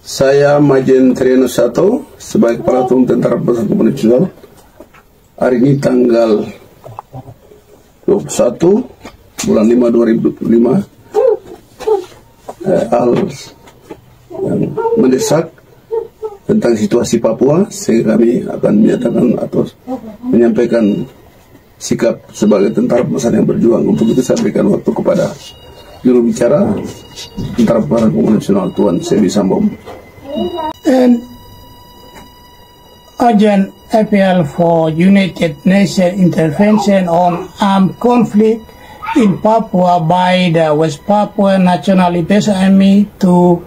Saya Majen Triano 1 sebagai Kepala Tentara Persatuan Nasional. Hari ini tanggal 21 bulan 5 2005 hal yang mendesak tentang situasi Papua, sehingga kami akan menyatakan atau menyampaikan sikap sebagai tentara pemesan yang berjuang. Untuk itu saya berikan waktu kepada juru bicara Tentara Persatuan Nasional Tuan Sebi Sambom. And urgent appeal for United Nations intervention on armed conflict in Papua by the West Papua National Liberation Army to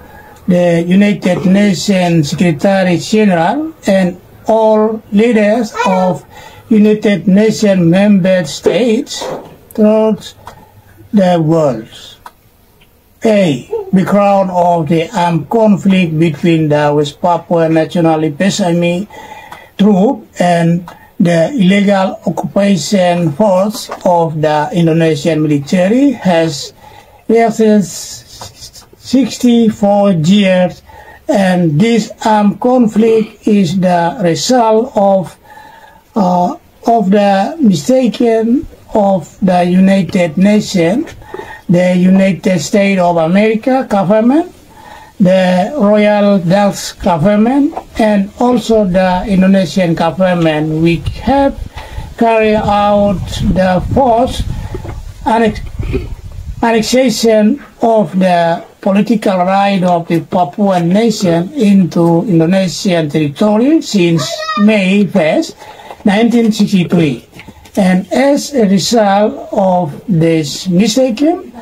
the United Nations Secretary General and all leaders of United Nations member states throughout the world. A. Background of the armed conflict between the West Papua National Liberation Army troop and the illegal occupation force of the Indonesian military has lasted 64 years, and this armed conflict is the result of the mistaken of the United Nations, the United States of America government, the Royal Dutch government, and also the Indonesian government, which have carried out the forced annexation of the political right of the Papuan nation into Indonesian territory since May 1st, 1963. And as a result of this mistaken,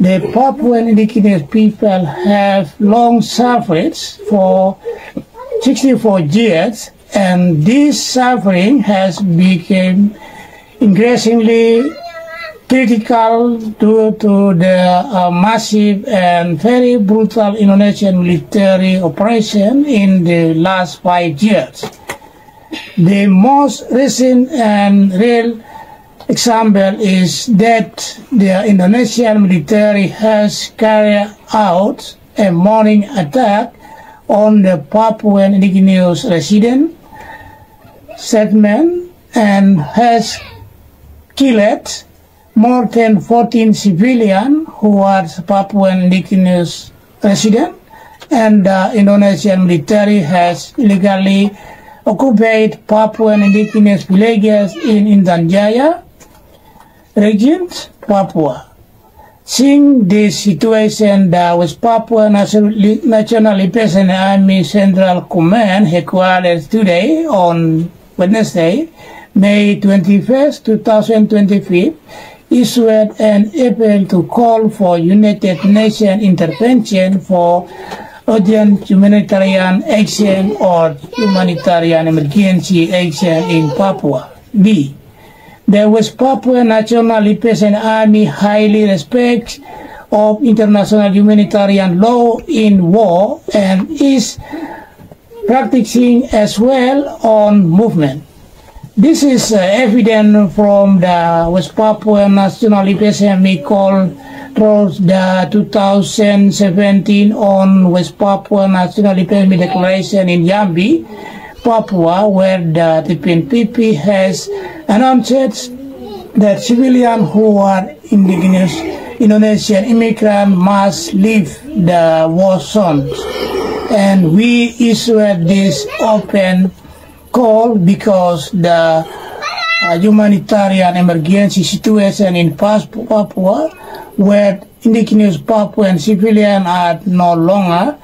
the Papuan indigenous people have long suffered for 64 years, and this suffering has become increasingly critical due to the massive and very brutal Indonesian military operation in the last 5 years. The most recent and real example is that the Indonesian military has carried out a morning attack on the Papuan indigenous resident settlement and has killed more than 14 civilians who are Papuan indigenous residents, and the Indonesian military has illegally occupied Papuan indigenous villages in Intan Jaya region, Papua. Seeing this situation, the West Papua National Liberation Army Central Command headquarters today on Wednesday, May 21st, 2025, issued an appeal to call for United Nations intervention for urgent humanitarian action or humanitarian emergency action in Papua. B. The West Papua National Liberation Army highly respects of international humanitarian law in war and is practicing as well on movement. This is evident from the West Papua National Liberation Army call through the 2017 on West Papua National Liberation Army Declaration in Jambi, Papua, where the Tpnpb has announced that civilians who are indigenous Indonesian immigrants must leave the war zones. And we issued this open call because the humanitarian emergency situation in Papua, where indigenous Papuan civilians are no longer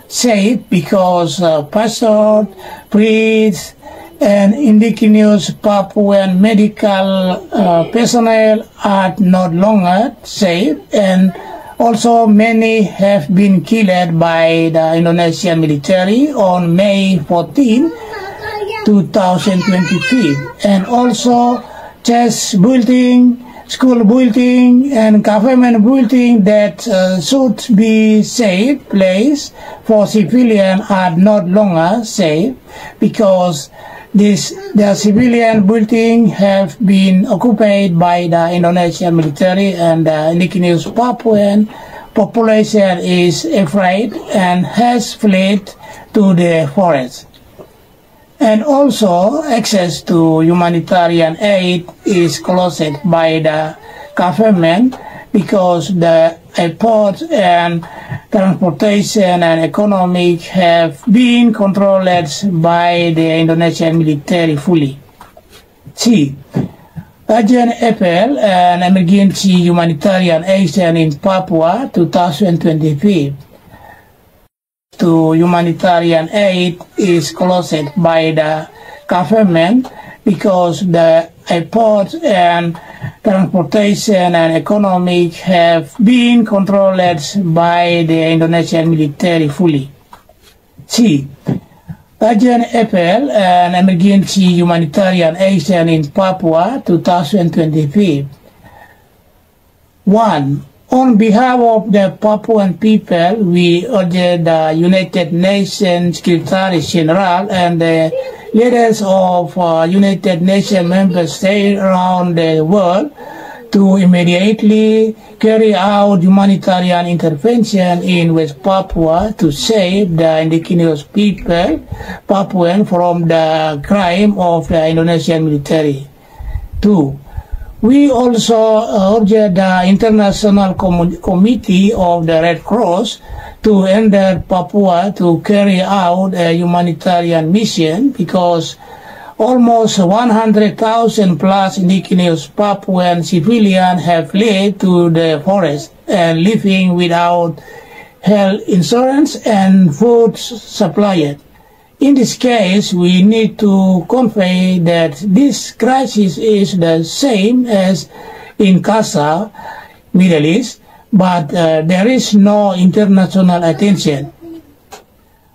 safe because pastors, priests, and indigenous Papuan medical personnel are no longer safe, and also many have been killed by the Indonesian military on May 14, 2023, and also church building, school building, and government building that should be safe place for civilians are not longer safe because The civilian building have been occupied by the Indonesian military, and the indigenous Papuan population is afraid and has fled to the forest. And also, access to humanitarian aid is closed by the government because the airport and transportation and economic have been controlled by the Indonesian military fully. C. Urgent appeal and emergency humanitarian action in Papua 2023. To humanitarian aid is closed by the government because the airport and transportation and economic have been controlled by the Indonesian military fully. C. Urgent appeal and emergency humanitarian action in Papua 2023. 1. On behalf of the Papuan people, we urge the United Nations Secretary General and the leaders of United Nations member states around the world to immediately carry out humanitarian intervention in West Papua to save the indigenous people, Papuan, from the crime of the Indonesian military. 2. We also urge the International Committee of the Red Cross to enter Papua to carry out a humanitarian mission because almost 100,000 plus indigenous Papuan civilians have fled to the forest and living without health insurance and food supply. In this case, we need to convey that this crisis is the same as in Gaza, Middle East, but there is no international attention.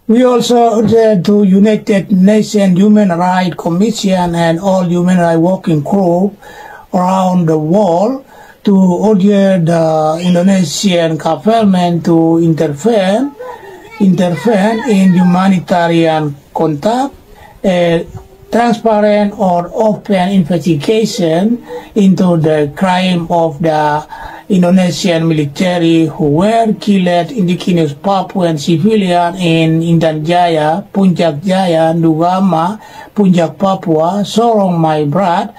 We also urge the United Nations Human Rights Commission and all human rights working groups around the world to urge the Indonesian government to intervene in humanitarian contact, transparent or open investigation into the crime of the Indonesian military who were killed indigenous Papuan civilian in Intan Jaya, Puncak Jaya, Nugama, Puncak Papua, Sorong Maibrat,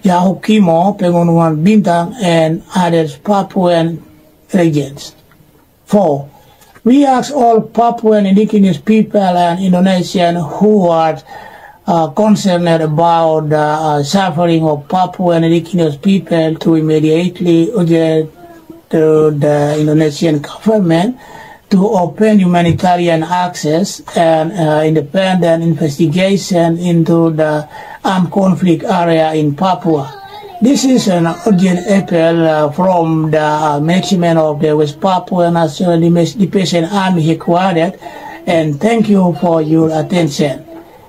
Yahukimo, Pegunungan Bintang, and other Papuan regions. 4. We ask all Papuan indigenous people and Indonesians who are concerned about the suffering of Papuan indigenous people to immediately urge to the Indonesian government to open humanitarian access and independent investigation into the armed conflict area in Papua. This is an urgent appeal from the management of the West Papua National Liberation Army headquarters, and thank you for your attention.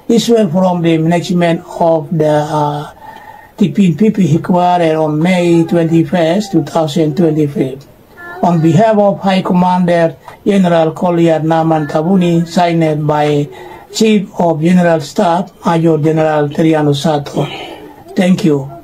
This was from the management of the Tpnpb headquarters on May 21st, 2023. On behalf of High Commander General Kolyat Naman Tabuni, signed by Chief of General Staff Major General Triano Sato. Thank you.